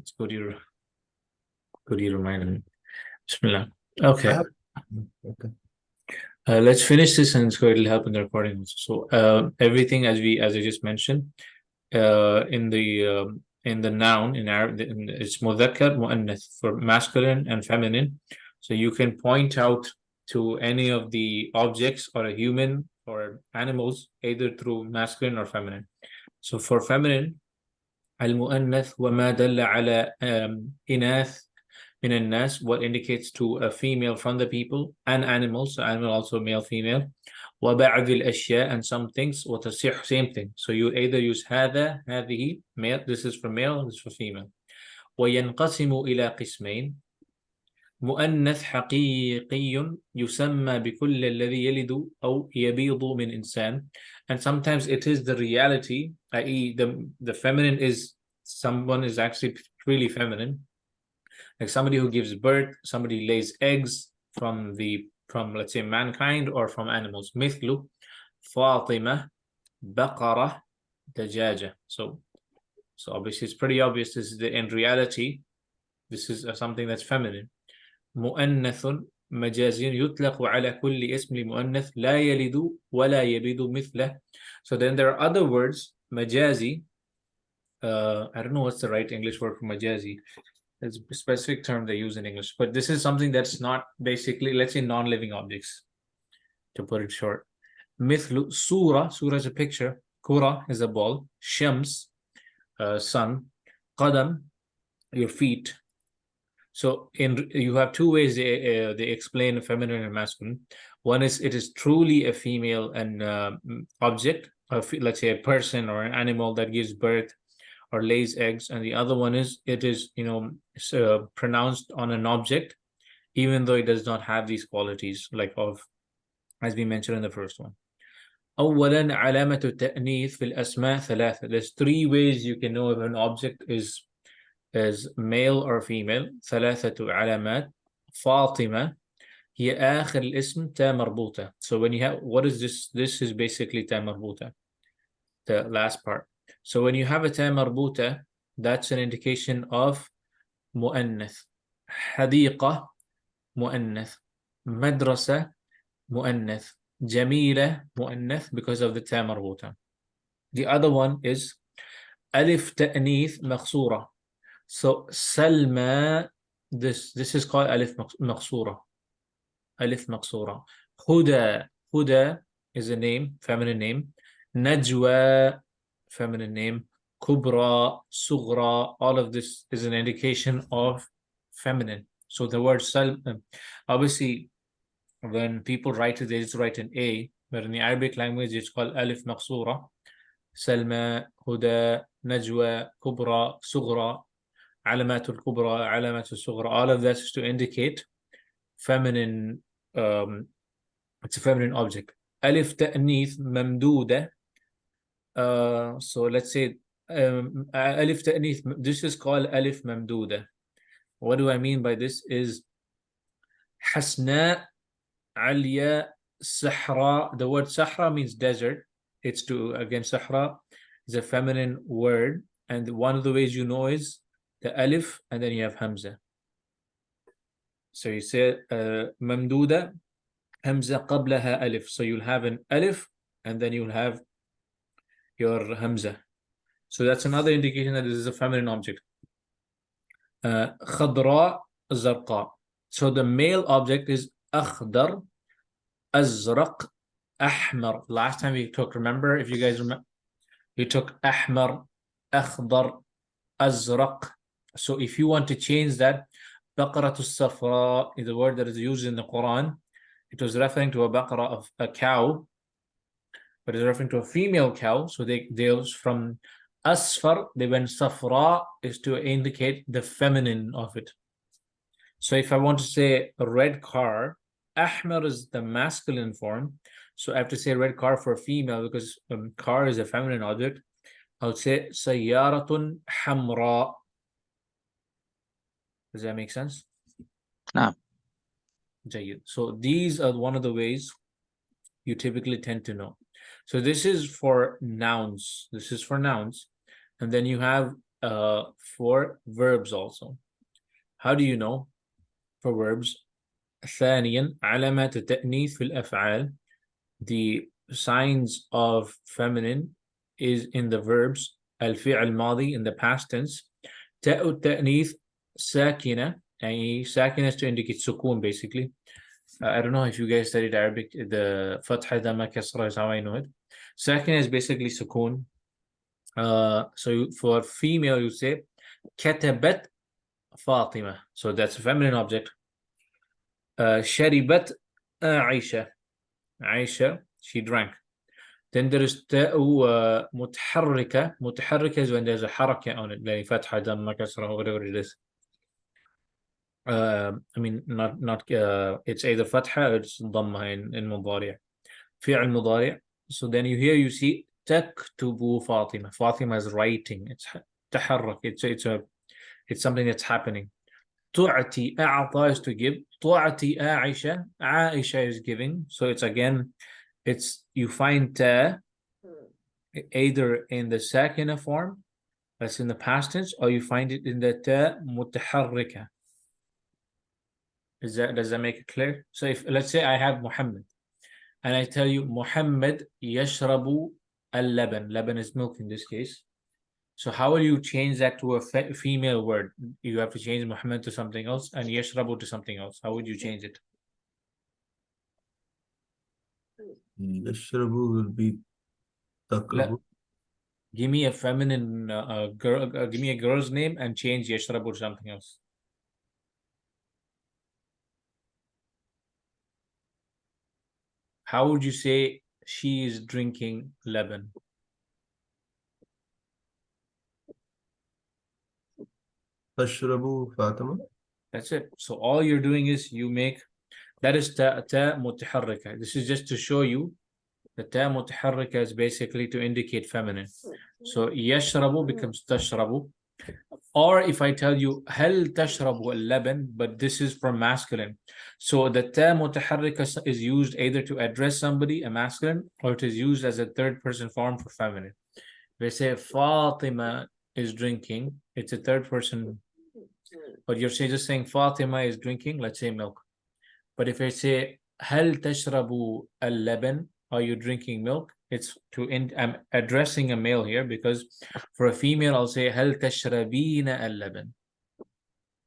It's good you reminded me. Bismillah. Okay. Okay. Let's finish this and so it'll help in the recording also. So everything as I just mentioned, in the noun in Arab, it's mudhakkar, muannath for masculine and feminine. So you can point out to any of the objects or a human or animals either through masculine or feminine. So for feminine, المؤنث وما دل على إناث من الناس, what indicates to a female from the people, and animals, so animal also male female, وبعض الأشياء, and some things, وتصح, same thing. So you either use هذا, هذه, male, this is for male, this is for female. وينقسم إلى قسمين: مؤنث حقيقي يسمى بكل الذي يلد أو يبيض من إنسان, and sometimes it is the reality, i.e. the feminine is someone is actually really feminine, like somebody who gives birth, somebody lays eggs from let's say mankind or from animals. مثل فاطمة بقرة دجاجة. So obviously it's pretty obvious this is in reality this is something that's feminine. مؤنث مجازي يطلق على كل اسم لمؤنث لا يلد ولا يبيض مثله. So then there are other words majazi. I don't know what's the right English word for majazi. It's a specific term they use in English, but this is something that's not basically, let's say, non-living objects, to put it short. مثل surah is a picture, kura is a ball, shams, sun, qadam, your feet. So you have two ways they explain feminine and masculine. One is it is truly a female and object, let's say a person or an animal that gives birth or lays eggs, and the other one is it is pronounced on an object even though it does not have these qualities, like of as we mentioned in the first one. أولا علامة التأنيث في الأسماء ثلاثة. There's three ways you can know if an object is male or female. ثلاثة علامات. فاطمة هي آخر الاسم تاء مربوطة. So when you have, what is this? This is basically تاء مربوطة, the last part. So when you have a تاء مربوطة, that's an indication of مؤنث. حديقة مؤنث. مدرسة مؤنث. جميلة مؤنث because of the تاء مربوطة. The other one is ألف تأنيث مقصورة. So Salma, this is called ألف مقصورة. ألف مقصورة. Huda is a name, feminine name. Najwa, feminine name. Kubra, Sughra, all of this is an indication of feminine. So the word Salma, obviously when people write it, they just write an A, but in the Arabic language it's called ألف مقصورة. Salma, Huda, Najwa, Kubra, Sughra, علامات الكبرى, علامات الصغرى, all of that is to indicate feminine, it's a feminine object. ألف تأنيث ممدودة. So let's say ألف تأنيث, this is called ألف ممدودة. What do I mean by this is حسناء, عليا, صحراء. The word Sahra means desert. It's to, again, Sahra is a feminine word, and one of the ways you know is the alif and then you have hamza. So you say mamduda, hamza qablaha alif. So you'll have an alif and then you'll have your hamza. So that's another indication that this is a feminine object. Khadra zarqa. So the male object is akhdar, azraq, ahmar. Last time we took, remember, if you guys remember, we took ahmar, akhdar, azraq. So if you want to change that, baqaratu safra is the word that is used in the Quran. It was referring to a baqara, of a cow, but it's referring to a female cow. So they from asfar, they went safra is to indicate the feminine of it. So if I want to say a red car, ahmar is the masculine form. So I have to say red car for a female because car is a feminine object. I would say sayyaratun hamra. Does that make sense? No. So these are one of the ways you typically tend to know. So this is for nouns. This is for nouns. And then you have for verbs also. How do you know for verbs? ثانيا علامات التأنيث في الأفعال. The signs of feminine is in the verbs. الفعل الماضي in the past tense. تاء التأنيث ساكنة, يعني ساكنة to indicate سكون basically. I don't know if you guys studied Arabic. The فتحة دم كسرة is how I know it. ساكنة is basically سكون. So for female you say كتبت فاطمة. So that's a feminine object. شربت عائشة. عائشة, she drank. Then there is تاء متحركة. متحركة is when there's a حركة on it, like فتحة دم كسرة or whatever it is. I mean not it's either فتحة or it's ضمة in مضارع. فعل مضارع. So then you see تكتب فاطمة. فاطمة is writing. It's تحرك. It's something that's happening. تعطي أعطى is to give. تعطي عائشة. عائشة is giving. So it's again, you find ta either in the sakina form, that's in the past tense, or you find it in the ta mutaharrika. Does that make it clear? So if let's say I have Muhammad and I tell you Muhammad yashrabu al-laban. Laban is milk in this case. So how will you change that to a female word? You have to change Muhammad to something else and yashrabu to something else. How would you change it? يشربوا will be تقربوا. Give me a feminine girl. Give me a girl's name and change yashrabu to something else. How would you say she is drinking laban? تشربوا فاطمة. That's it. So all you're doing is you make, that is ta mutaharrika. This is just to show you that ta mutaharrika is basically to indicate feminine. So yashrabu becomes tashrabu. Or if I tell you hal tashrabu al-laban, but this is from masculine. So the ta mutaharrika is used either to address somebody, a masculine, or it is used as a third person form for feminine. They say Fatima is drinking, it's a third person. But you're just saying Fatima is drinking, let's say milk. But if I say هل تشرب اللبن, are you drinking milk? It's I'm addressing a male here, because for a female I'll say هل تشربين اللبن.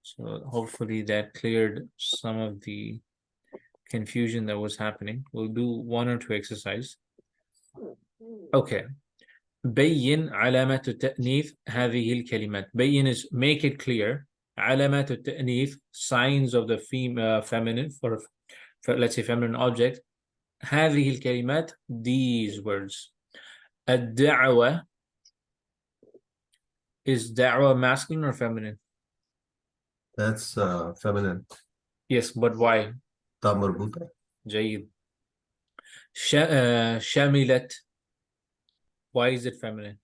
So hopefully that cleared some of the confusion that was happening. We'll do one or two exercises. Okay. بين علامات التأنيث هذه الكلمات. بين is make it clear. علامات التأنيث, signs of the feminine, for let's say feminine object. هذه الكلمات, these words. الدعوة, is da'wah masculine or feminine? That's feminine. Yes, but why? تا مربوطة. جيد. شملت, why is it feminine?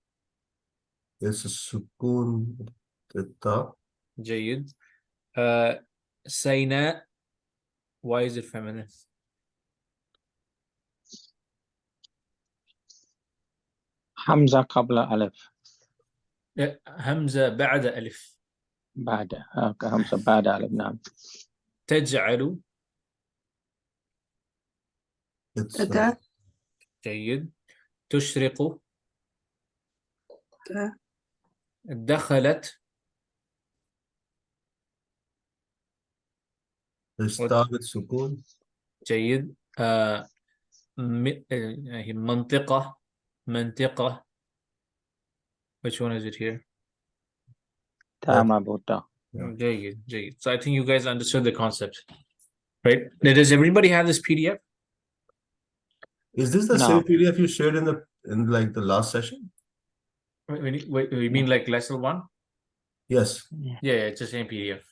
It's السكون التاء. جيد. سيناء, why is it feminine? حمزة قبل ألف. همزة بعد ألف. بعد همزة بعد ألف. نعم. تجعل. تاء. جيد. تشرق. دخلت. التاء بالسكون. جيد. منطقة. منطقة. Which one is it here? تاء مربوطة. جيد. جيد. So I think you guys understood the concept, right? Now, does everybody have this PDF? Is this the same PDF you shared in the last session? Wait, you mean like lesson 1? Yes. Yeah, it's the same PDF.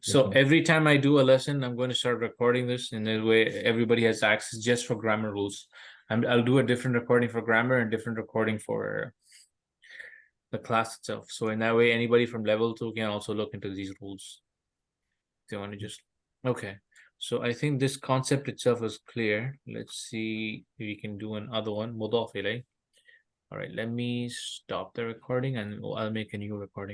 So every time I do a lesson, I'm going to start recording this, in that way everybody has access just for grammar rules. I'll do a different recording for grammar and different recording for the class itself. So in that way, anybody from level 2 can also look into these rules. They want to just, okay. So I think this concept itself is clear. Let's see if we can do another one. مضاف إليه. All right, let me stop the recording and I'll make a new recording.